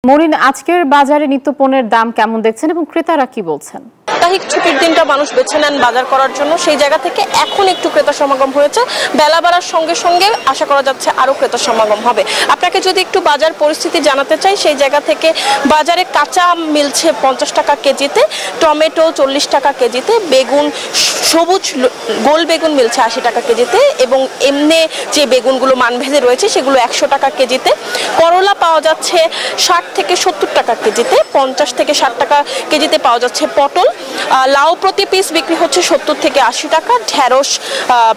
Mooring, আজকের বাজারে নিত্যপণ্যের দাম কেমন দেখছেন এবং ক্রেতারা কি বলছেন? সাপ্তাহিক ছুটির দিনটা মানুষ বেছে নেন বাজার করার জন্য, সেই জায়গা থেকে এখন একটু ক্রেতা সমাগম হয়েছে। বেলা বাড়ার সঙ্গে সঙ্গে আশা করা যাচ্ছে আরো ক্রেতা সমাগম হবে। আপনাকে যদি একটু বাজার পরিস্থিতি জানাতে চাই, সেই জায়গা থেকে বাজারে কাঁচা আম মিলছে 50 টাকা কেজিতে, টমেটো 40 টাকা কেজিতে, বেগুন সবুজ গোল বেগুন মিলছে 80 টাকা কেজিতে, এবং এমনি যে বেগুনগুলো মানভেদে রয়েছে সেগুলো 100 টাকা কেজিতে। করলা পাওয়া যাচ্ছে 60 থেকে 70 টাকা কেজিতে, 50 থেকে 60 টাকা কেজিতে পাওয়া যাচ্ছে পটল। লাউ প্রতি পিস বিক্রি হচ্ছে 70 থেকে 80 টাকা, ঢেঁড়স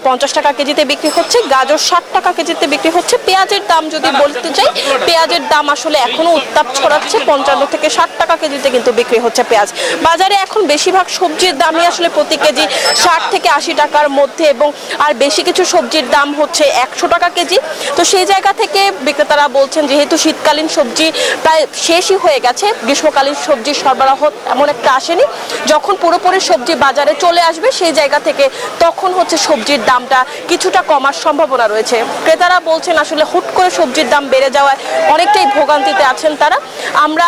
50 টাকা কেজিতে বিক্রি হচ্ছে, গাজর 60 টাকা কেজিতে বিক্রি হচ্ছে। পেঁয়াজের দাম যদি বলতে চাই, পেঁয়াজের দাম আসলে এখনো উত্তাপ ছড়াচ্ছে, 55 থেকে 60 টাকা কেজিতে কিন্তু বিক্রি হচ্ছে পেঁয়াজ। বাজারে এখন বেশিরভাগ সবজির দামই আসলে প্রতি কেজি 60 থেকে 80 টাকার মধ্যে, এবং আর বেশি কিছু সবজির দাম হচ্ছে 100 টাকা কেজি। তো সেই জায়গা থেকে বিক্রেতারা বলছেন যেহেতু শীতকালীন সবজি প্রায় শেষই হয়ে গেছে, গ্রীষ্মকালীন সবজির সরবরাহ এমন একটা আসেনি, যখন পুরোপুরি সবজি বাজারে চলে আসবে সেই জায়গা থেকে তখন হচ্ছে সবজির দামটা কিছুটা কমার সম্ভাবনা রয়েছে। ক্রেতারা বলছেন আসলে হুট করে সবজির দাম বেড়ে যাওয়ায় অনেকটাই ভোগান্তিতে আছেন তারা। আমরা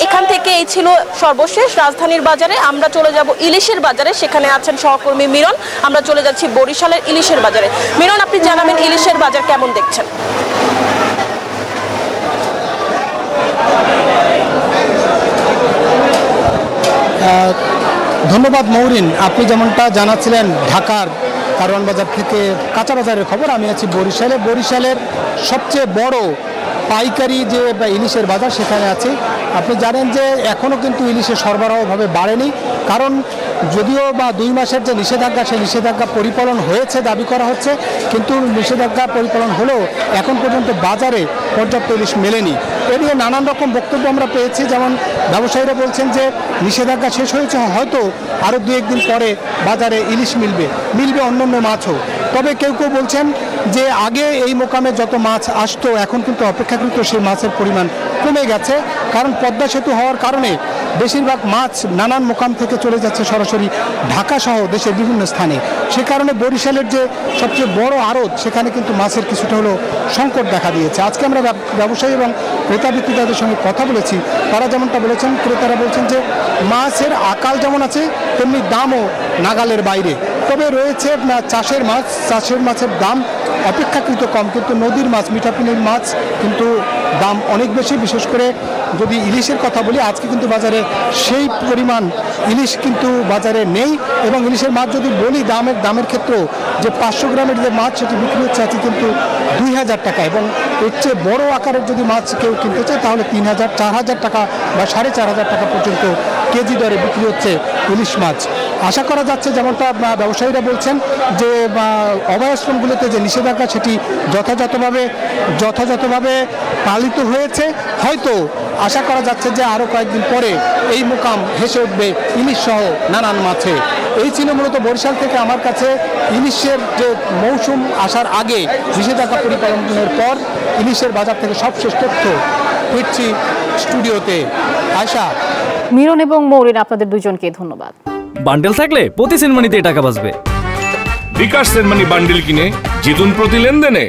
এখান থেকে এই ছিল সর্বশেষ রাজধানীর বাজারে। আমরা চলে যাব ইলিশের বাজারে, সেখানে আছেন সহকর্মী মিরন। আমরা চলে যাচ্ছি বরিশালের ইলিশের বাজারে। মিরন, আপনি জানাবেন ইলিশের বাজার কেমন দেখছেন? ধন্যবাদ মৌরিন। আপনি যেমনটা জানাচ্ছিলেন ঢাকার কারওয়ান বাজার থেকে কাঁচা বাজারের খবর, আমি আছি বরিশালে। বরিশালের সবচেয়ে বড় পাইকারি যে ইলিশের বাজার সেখানে আছি। আপনি জানেন যে এখনও কিন্তু ইলিশের সরবরাহভাবে বাড়েনি, কারণ যদিও 2 মাসের যে নিষেধাজ্ঞা, সেই নিষেধাজ্ঞা পরিপালন হয়েছে দাবি করা হচ্ছে, কিন্তু নিষেধাজ্ঞা পরিপালন হলেও এখন পর্যন্ত বাজারে পর্যাপ্ত ইলিশ মেলেনি। এ নিয়ে নানান রকম বক্তব্য আমরা পেয়েছি। যেমন ব্যবসায়ীরা বলছেন যে নিষেধাজ্ঞা শেষ হয়েছে, হয়তো আরও 2-1 দিন পরে বাজারে ইলিশ মিলবে অন্যান্য মাছও। তবে কেউ কেউ বলছেন যে আগে এই মোকামে যত মাছ আসতো এখন কিন্তু অপেক্ষাকৃত সেই মাছের পরিমাণ কমে গেছে, কারণ পদ্মা সেতু হওয়ার কারণে বেশিরভাগ মাছ নানান মোকাম থেকে চলে যাচ্ছে সরাসরি ঢাকা সহ দেশের বিভিন্ন স্থানে। সে কারণে বরিশালের যে সবচেয়ে বড় আড়ত, সেখানে কিন্তু মাছের কিছুটা হলেও সংকট দেখা দিয়েছে। আজকে আমরা ব্যবসায়ী এবং ক্রেতা বিক্রেতাদের সঙ্গে কথা বলেছি, তারা যেমনটা বলেছেন, ক্রেতারা বলছেন যে মাছের আকাল যেমন আছে তেমনি দামও নাগালের বাইরে। তবে রয়েছে চাষের মাছের দাম অপেক্ষাকৃত কম, কিন্তু নদীর মাছ, মিঠাপুলির মাছ কিন্তু দাম অনেক বেশি। বিশেষ করে যদি ইলিশের কথা বলি, আজকে কিন্তু বাজারে সেই পরিমাণ ইলিশ কিন্তু বাজারে নেই। এবং ইলিশের মাছ যদি বলি দামের ক্ষেত্রেও, যে 500 গ্রামের যে মাছ সেটি বিক্রি হচ্ছে আজকে কিন্তু 2000 টাকা, এবং এর চেয়ে বড় আকারের যদি মাছ কেউ কিনতে চায় তাহলে 3000, 4000 টাকা বা 4500 টাকা পর্যন্ত কেজি দরে বিক্রি হচ্ছে ইলিশ মাছ। আশা করা যাচ্ছে, যেমনটা ব্যবসায়ীরা বলছেন, যে অভয়াশ্রমগুলোতে যে নিষেধাজ্ঞা সেটি যথাযথভাবে পালিত হয়েছে। হয়তো আশা করা যাচ্ছে যে আরও কয়েকদিন পরে এই মোকাম ভেসে উঠবে ইলিশ সহ নানান মাছে। এই ছিল মূলত বরিশাল থেকে আমার কাছে ইলিশের যে মৌসুম আসার আগে নিষেধাজ্ঞা পরিপালনের পর ইলিশের বাজার থেকে সবশেষ তথ্য। ফিরছি স্টুডিওতে। আয়শা, মিরন এবং মৌরিন, আপনাদের দুজনকে ধন্যবাদ। বান্ডেল থাকলে প্রতি সেনমানিতে টাকা বাঁচবে। বিকাশ সেনমানি বান্ডেল কিনে জিতুন প্রতি লেনদেনে।